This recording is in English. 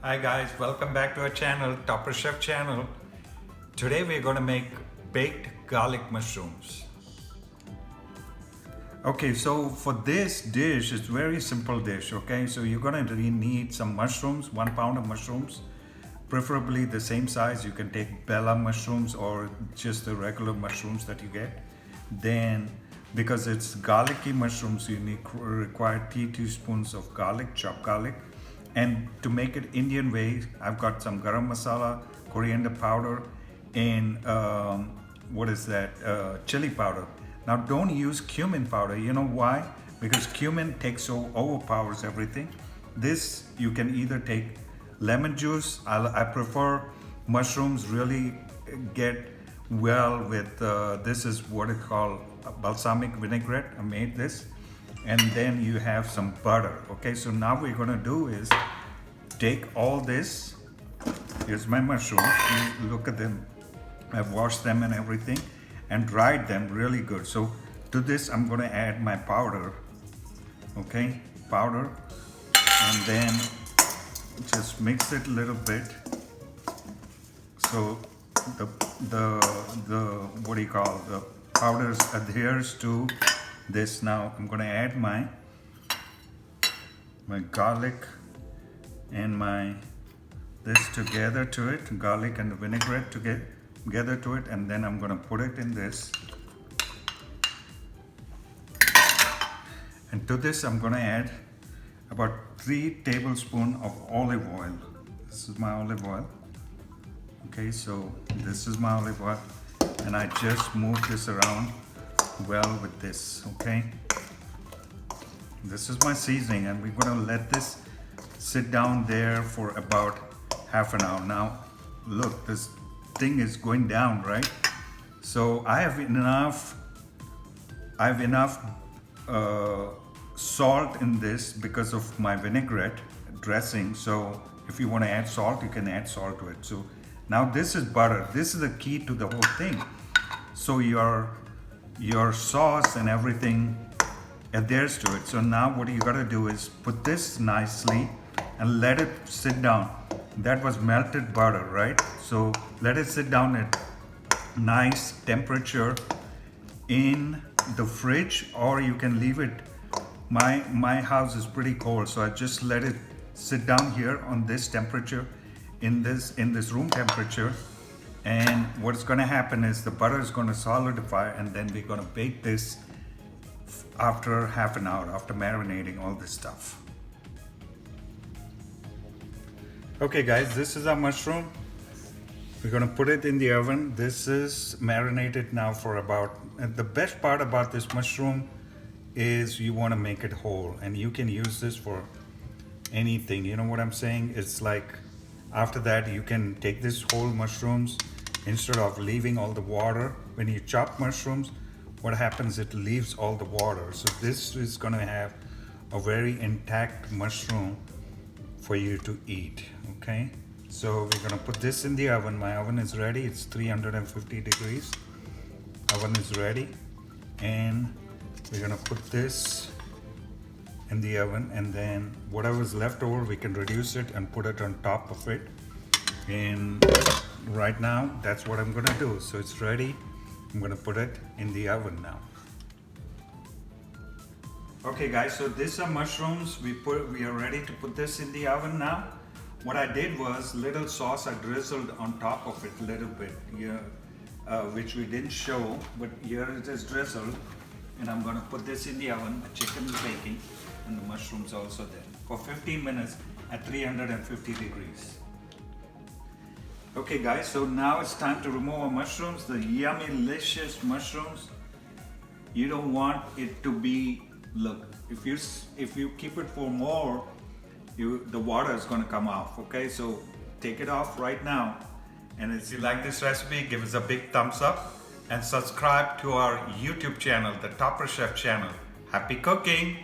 Hi guys, welcome back to our channel, Topper Chef channel. Today we're going to make baked garlic mushrooms. Okay, so for this dish, it's very simple dish, okay? So you're going to need some mushrooms, 1 pound of mushrooms, preferably the same size. You can take bella mushrooms or just the regular mushrooms that you get. Then, because it's garlicky mushrooms, you require 3 teaspoons of garlic, chopped garlic. And to make it Indian way, I've got some garam masala, coriander powder, and chili powder. Now don't use cumin powder. You know why? Because cumin overpowers everything. This you can either take lemon juice. I prefer mushrooms really get well with this is what it's called balsamic vinaigrette. I made this. And then you have some butter. Okay, so now what we're gonna do is take all this. Here's my mushrooms. You look at them. I've washed them and everything and dried them really good. So to this I'm gonna add my powder. Okay, powder, and then just mix it a little bit. So the powders adheres to this. Now I'm going to add my garlic and this together to it, garlic and the vinaigrette together to it, and then I'm going to put it in this. And to this I'm going to add about 3 tablespoons of olive oil. This is my olive oil. Okay, so this is my olive oil, and I just move this around well with this. Okay, this is my seasoning, and we're going to let this sit down there for about half an hour. Now look, this thing is going down, right? So I have enough salt in this because of my vinaigrette dressing. So if you want to add salt, you can add salt to it. So now this is butter. This is the key to the whole thing. So your sauce and everything adheres to it. So now what you got to do is put this nicely and let it sit down. That was melted butter, right? So let it sit down at nice temperature in the fridge, or you can leave it. My house is pretty cold, so I just let it sit down here on this temperature, in this room temperature. And what's going to happen is the butter is going to solidify, and then we're going to bake this after half an hour, after marinating all this stuff. Okay guys, this is our mushroom. We're going to put it in the oven. This is marinated now for and the best part about this mushroom is you want to make it whole, and you can use this for anything. You know what I'm saying? It's like after that you can take this whole mushrooms. Instead of leaving all the water, when you chop mushrooms, what happens, it leaves all the water. So this is going to have a very intact mushroom for you to eat. Okay, so we're going to put this in the oven. My oven is ready. It's 350 degrees. Oven is ready, and we're going to put this in the oven, and then whatever's left over, we can reduce it and put it on top of it. And right now that's what I'm gonna do. So it's ready. I'm gonna put it in the oven now. Okay guys, so these are mushrooms. We are ready to put this in the oven now. What I did was little sauce I drizzled on top of it a little bit here, which we didn't show, but here it is drizzled. And I'm gonna put this in the oven. The chicken is baking and the mushrooms also there for 15 minutes at 350 degrees. Okay guys, so now it's time to remove our mushrooms, the yummy, delicious mushrooms. You don't want it to be, look, if you keep it for more, the water is going to come off. Okay, so take it off right now. And if you like this recipe, give us a big thumbs up and subscribe to our YouTube channel, the Topper Chef channel. Happy cooking!